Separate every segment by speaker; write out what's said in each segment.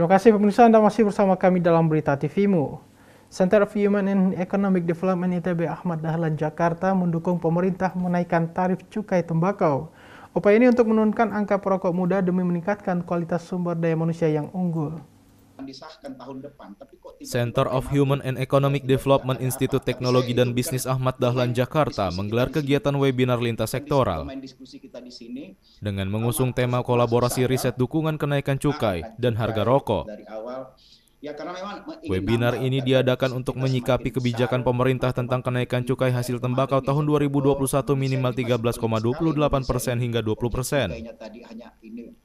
Speaker 1: Terima kasih pemirsa, Anda masih bersama kami dalam Berita TV-mu. Center of Human and Economic Development ITB Ahmad Dahlan Jakarta mendukung pemerintah menaikkan tarif cukai tembakau. Upaya ini untuk menurunkan angka perokok muda demi meningkatkan kualitas sumber daya manusia yang unggul.
Speaker 2: Center of Human and Economic Development Institut Teknologi dan Bisnis Ahmad Dahlan Jakarta menggelar kegiatan webinar lintas sektoral dengan mengusung tema kolaborasi riset dukungan kenaikan cukai dan harga rokok. Webinar ini diadakan untuk menyikapi kebijakan pemerintah tentang kenaikan cukai hasil tembakau tahun 2021 minimal 13,28% hingga 20%.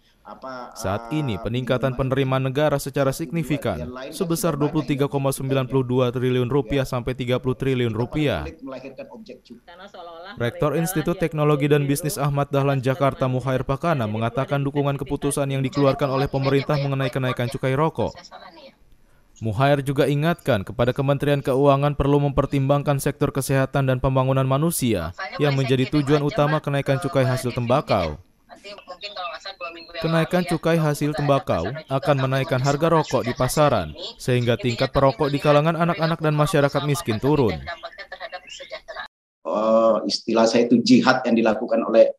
Speaker 2: Saat ini peningkatan penerimaan negara secara signifikan sebesar 23,92 triliun rupiah sampai 30 triliun rupiah. Rektor Institut Teknologi dan Bisnis Ahmad Dahlan Jakarta Muhair Pakana mengatakan dukungan keputusan yang dikeluarkan oleh pemerintah mengenai kenaikan cukai rokok. Muhair juga ingatkan kepada Kementerian Keuangan perlu mempertimbangkan sektor kesehatan dan pembangunan manusia yang menjadi tujuan utama kenaikan cukai hasil tembakau. Kenaikan cukai hasil tembakau akan menaikkan harga rokok di pasaran, sehingga tingkat perokok di kalangan anak-anak dan masyarakat miskin turun.
Speaker 3: Istilah saya itu jihad yang dilakukan oleh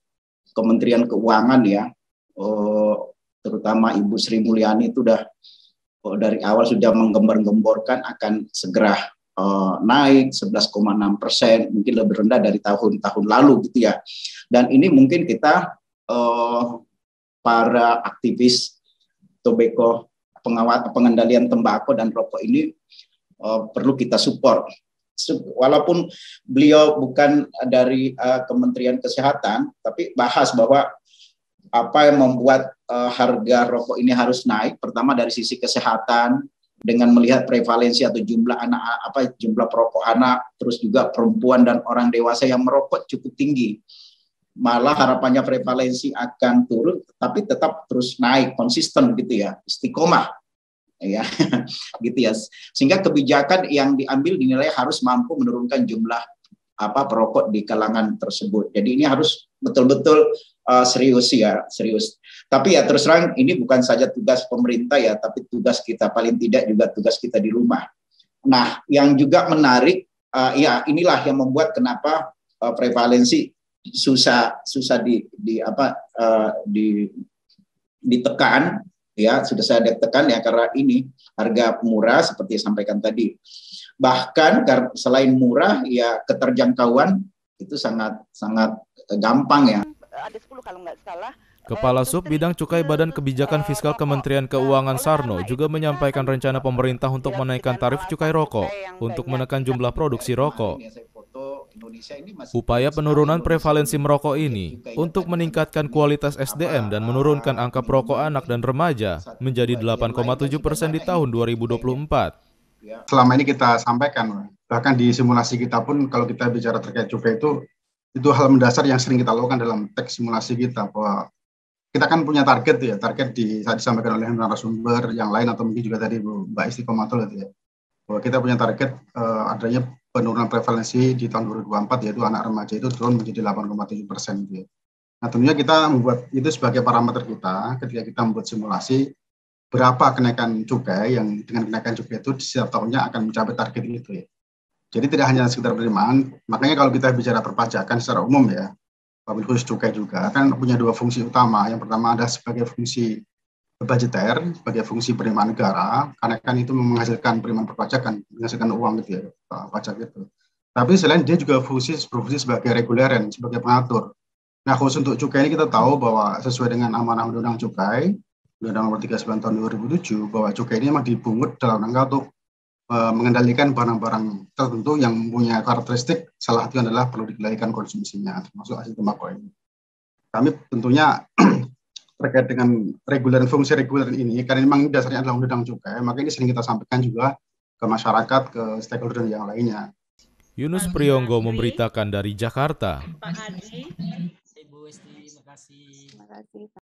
Speaker 3: Kementerian Keuangan ya, terutama Ibu Sri Mulyani itu dari awal sudah menggembar-gemborkan akan segera naik 11,6%, mungkin lebih rendah dari tahun-tahun lalu gitu ya. Dan ini mungkin kita para aktivis tobacco, pengendalian tembakau dan rokok ini perlu kita support. Walaupun beliau bukan dari Kementerian Kesehatan, tapi bahas bahwa apa yang membuat harga rokok ini harus naik. Pertama dari sisi kesehatan, dengan melihat prevalensi atau jumlah jumlah perokok anak, terus juga perempuan dan orang dewasa yang merokok cukup tinggi. Malah harapannya prevalensi akan turun, tapi tetap terus naik, konsisten gitu ya, istiqomah, ya, gitu ya. Sehingga kebijakan yang diambil dinilai harus mampu menurunkan jumlah perokok di kalangan tersebut. Jadi ini harus betul-betul serius ya, serius. Tapi ya terus terang ini bukan saja tugas pemerintah ya, tapi tugas kita, paling tidak juga tugas kita di rumah. Nah, yang juga menarik, ya inilah yang membuat kenapa prevalensi susah ditekan ya, sudah saya tekan ya, karena ini harga murah seperti sampaikan tadi. Bahkan selain murah ya, keterjangkauan itu sangat gampang ya.
Speaker 4: Ada 10 kalau nggak salah.
Speaker 2: Kepala Sub Bidang Cukai Badan Kebijakan Fiskal Kementerian Keuangan Sarno juga menyampaikan rencana pemerintah untuk menaikkan tarif cukai rokok untuk menekan jumlah produksi rokok. Upaya penurunan prevalensi merokok ini untuk meningkatkan kualitas SDM dan menurunkan angka perokok anak dan remaja menjadi 8,7% di tahun 2024.
Speaker 5: Selama ini kita sampaikan, bahkan di simulasi kita pun kalau kita bicara terkait cukai itu hal mendasar yang sering kita lakukan dalam teks simulasi kita, bahwa kita kan punya target ya, target saat disampaikan oleh narasumber yang lain atau mungkin juga tadi Mbak Istiqomatul gitu ya, bahwa kita punya target adanya penurunan prevalensi di tahun 2024, yaitu anak remaja itu turun menjadi 8,7% gitu ya. Nah tentunya kita membuat itu sebagai parameter kita ketika kita membuat simulasi berapa kenaikan cukai yang dengan kenaikan cukai itu di setiap tahunnya akan mencapai target itu ya. Jadi tidak hanya sekedar penerimaan, makanya kalau kita bicara perpajakan secara umum ya, wabil khusus cukai juga kan punya dua fungsi utama. Yang pertama ada sebagai fungsi budgeter, sebagai fungsi penerimaan negara, karena kan itu menghasilkan penerimaan perpajakan, menghasilkan uang gitu ya, pajak itu. Tapi selain dia juga berfungsi sebagai reguleran, sebagai pengatur. Nah khusus untuk cukai ini kita tahu bahwa sesuai dengan amanah Undang-Undang Cukai, Undang-Undang Nomor 39 Tahun 2007, bahwa cukai ini memang dipungut dalam rangka untuk mengendalikan barang-barang tertentu yang mempunyai karakteristik, salah satunya adalah perlu dikendalikan konsumsinya, termasuk hasil tembakau ini. Kami tentunya terkait dengan fungsi reguler ini, karena memang dasarnya adalah Undang-Undang Cukai, maka ini sering kita sampaikan juga ke masyarakat, ke stakeholder yang lainnya.
Speaker 2: Yunus Priyonggo memberitakan dari Jakarta.
Speaker 6: Pak Adi, Ibu Isti, terima kasih.